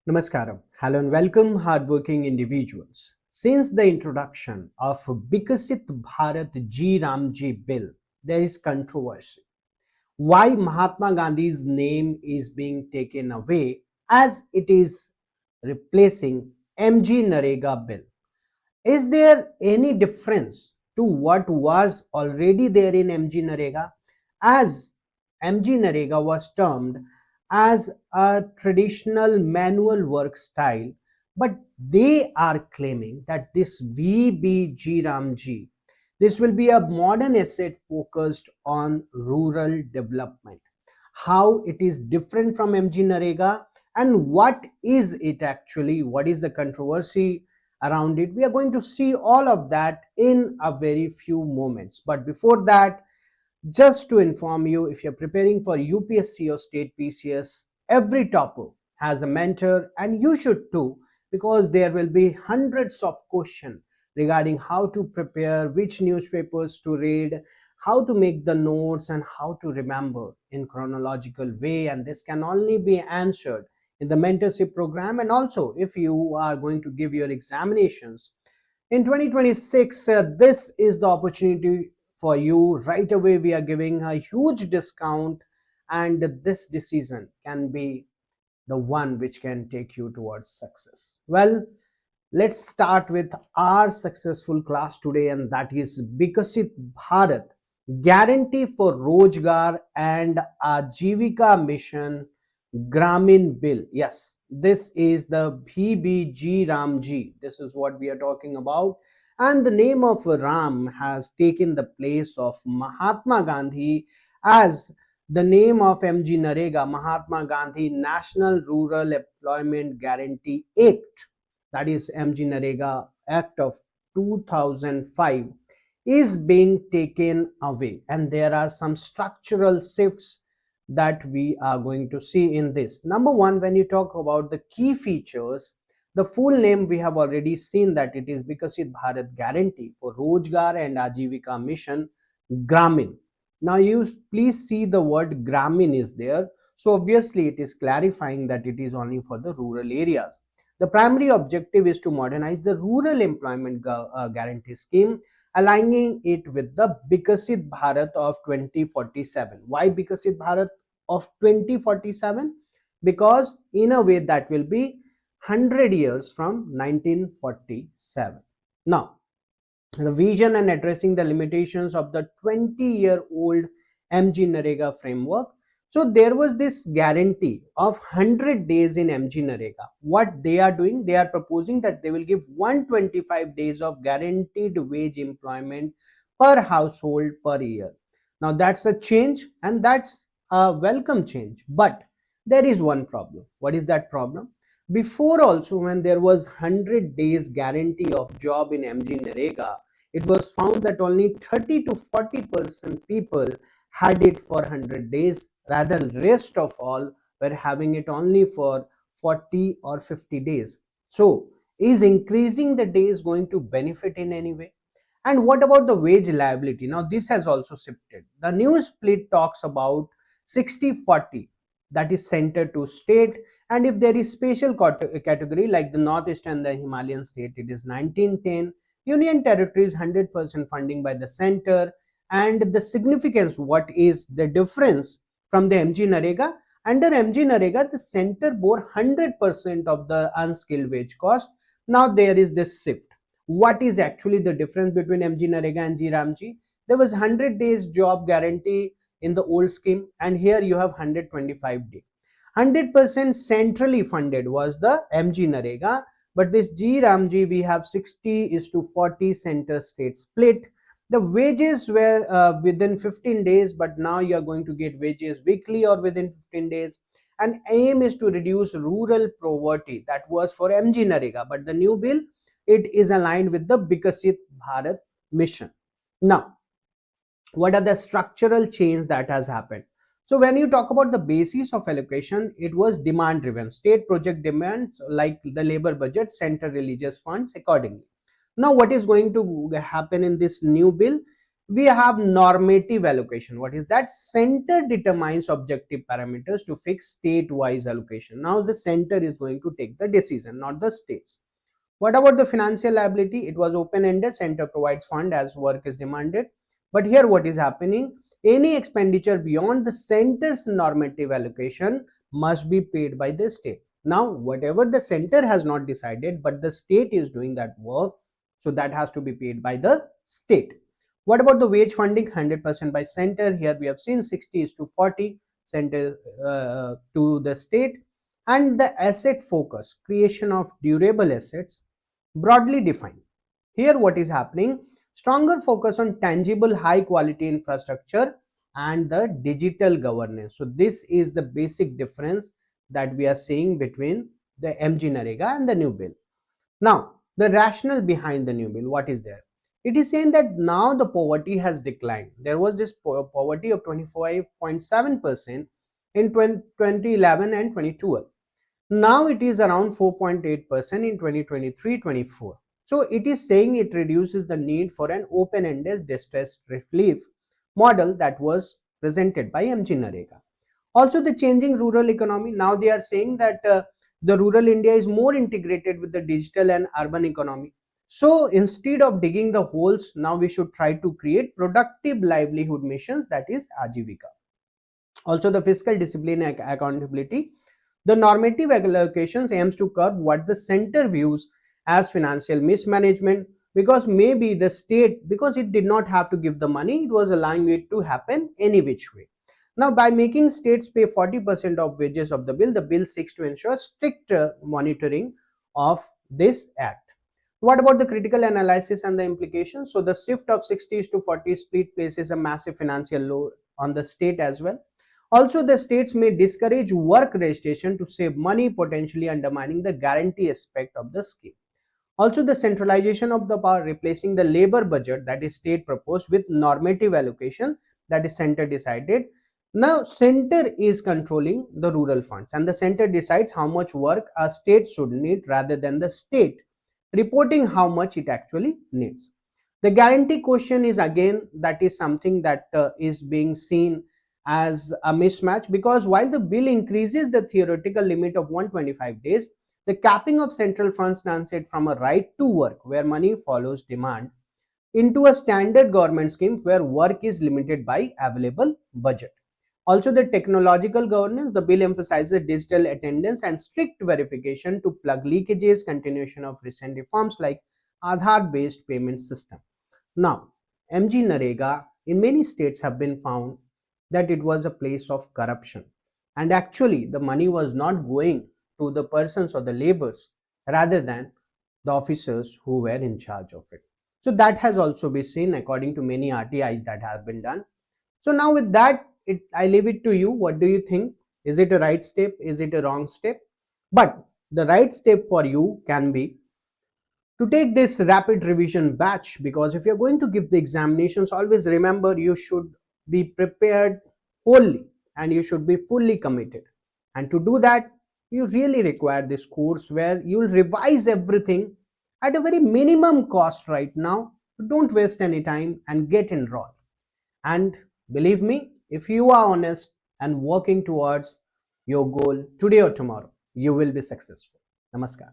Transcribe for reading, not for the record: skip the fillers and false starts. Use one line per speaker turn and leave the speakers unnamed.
Namaskaram. Hello and welcome, hardworking individuals. Since the introduction of Bikasit Bharat G RAM G bill, there is controversy. Why Mahatma Gandhi's name is being taken away as it is replacing MGNREGA bill? Is there any difference to what was already there in MGNREGA? As MGNREGA was termed as a traditional manual work style, but they are claiming that this VBGRAMG, this will be a modern asset focused on rural development. How it is different from MGNREGA and what is it actually? What is the controversy around it? We are going to see all of that in a very few moments. But before that, just to inform you, if you're preparing for UPSC or state PCS, every topper has a mentor and you should too, because there will be hundreds of questions regarding how to prepare, which newspapers to read, how to make the notes and how to remember in chronological way, and this can only be answered in the mentorship program. And also if you are going to give your examinations in 2026, this is the opportunity for you. Right away we are giving a huge discount, and this decision can be the one which can take you towards success. Well, let's start with our successful class today, and that is Bikasit Bharat Guarantee for Rojgar and Ajivika Mission Gramin Bill. Yes, this is the VBG RAM G. This is what we are talking about. And the name of Ram has taken the place of Mahatma Gandhi as the name of MGNREGA, Mahatma Gandhi National Rural Employment Guarantee Act, that is MGNREGA Act of 2005, is being taken away. And there are some structural shifts that we are going to see in this. Number one, when you talk about the key features, the full name we have already seen that it is Bikasit Bharat Guarantee for Rojgar and Ajivika Mission Gramin. Now you please see the word Gramin is there. So obviously it is clarifying that it is only for the rural areas. The primary objective is to modernize the rural employment guarantee scheme, aligning it with the Bikasit Bharat of 2047. Why Bikasit Bharat of 2047? Because in a way that will be 100 years from 1947. Now, the vision and addressing the limitations of the 20-year-old MGNREGA framework. So there was this guarantee of 100 days in MGNREGA. What they are doing, they are proposing that they will give 125 days of guaranteed wage employment per household per year. Now that's a change, and that's a welcome change. But there is one problem. What is that problem? Before also, when there was 100 days guarantee of job in MGNREGA, it was found that only 30 to 40% people had it for 100 days, rather rest of all were having it only for 40 or 50 days. So is increasing the days going to benefit in any way? And what about the wage liability? Now this has also shifted. The new split talks about 60-40, that is center to state, and if there is special category like the northeast and the Himalayan state, it is 1910. Union territories 100% funding by the center. And the significance, what is the difference from the MGNREGA? Under MGNREGA, the center bore 100% of the unskilled wage cost. Now there is this shift. What is actually the difference between MGNREGA and GRAMG? There was 100 days job guarantee in the old scheme, and here you have 125 days. 100% centrally funded was the MGNREGA, but this GRAMG we have 60:40 center state split. The wages were within 15 days, but now you are going to get wages weekly or within 15 days. And aim is to reduce rural poverty. That was for MGNREGA, but the new bill, it is aligned with the Bikasit Bharat mission. Now, what are the structural change that has happened? So when you talk about the basis of allocation, it was demand driven. State project demands like the labor budget, center religious funds accordingly. Now what is going to happen in this new bill? we have normative allocation. What is that? Center determines objective parameters to fix state-wise allocation. Now the center is going to take the decision, not the states. What about the financial liability? It was open-ended. Center provides fund as work is demanded. But here what is happening? Any expenditure beyond the center's normative allocation must be paid by the state. Now, whatever the center has not decided, but the state is doing that work, so that has to be paid by the state. What about the wage funding? 100% by center. Here we have seen 60:40 center to the state. And the asset focus, creation of durable assets, broadly defined. Here what is happening? Stronger focus on tangible high quality infrastructure and the digital governance. So this is the basic difference that we are seeing between the MGNREGA and the new bill. Now, the rationale behind the new bill, what is there? It is saying that now the poverty has declined. There was this poverty of 25.7% in 2011 and 2012. Now it is around 4.8% in 2023-24. So it is saying it reduces the need for an open-ended distress relief model that was presented by MGNREGA. Also the changing rural economy. Now they are saying that the rural India is more integrated with the digital and urban economy. So instead of digging the holes, now we should try to create productive livelihood missions, that is Ajivika. Also the fiscal discipline and accountability. The normative allocations aims to curb what the center views as financial mismanagement, because maybe the state, because it did not have to give the money, it was allowing it to happen any which way. Now, by making states pay 40% of wages of the bill seeks to ensure stricter monitoring of this act. What about the critical analysis and the implications? So, the shift of 60:40 split places a massive financial load on the state as well. Also, the states may discourage work registration to save money, potentially undermining the guarantee aspect of the scheme. Also, the centralization of the power, replacing the labor budget that is state proposed with normative allocation that is center decided. Now, center is controlling the rural funds and the center decides how much work a state should need rather than the state reporting how much it actually needs. The guarantee question is again, that is something that is being seen as a mismatch, because while the bill increases the theoretical limit of 125 days, the capping of central funds translates from a right to work where money follows demand into a standard government scheme where work is limited by available budget. Also, the technological governance, the bill emphasizes digital attendance and strict verification to plug leakages, continuation of recent reforms like Aadhaar-based payment system. Now, MGNREGA in many states have been found that it was a place of corruption, and actually the money was not going to the persons or the laborers rather than the officers who were in charge of it. So that has also been seen according to many RTIs that have been done. So now with that, I leave it to you. What do you think? Is it a right step? Is it a wrong step? But the right step for you can be to take this rapid revision batch, because if you're going to give the examinations, always remember you should be prepared wholly and you should be fully committed. And to do that, you really require this course where you'll revise everything at a very minimum cost right now. Don't waste any time and get enrolled. And believe me, if you are honest and working towards your goal today or tomorrow, you will be successful. Namaskar.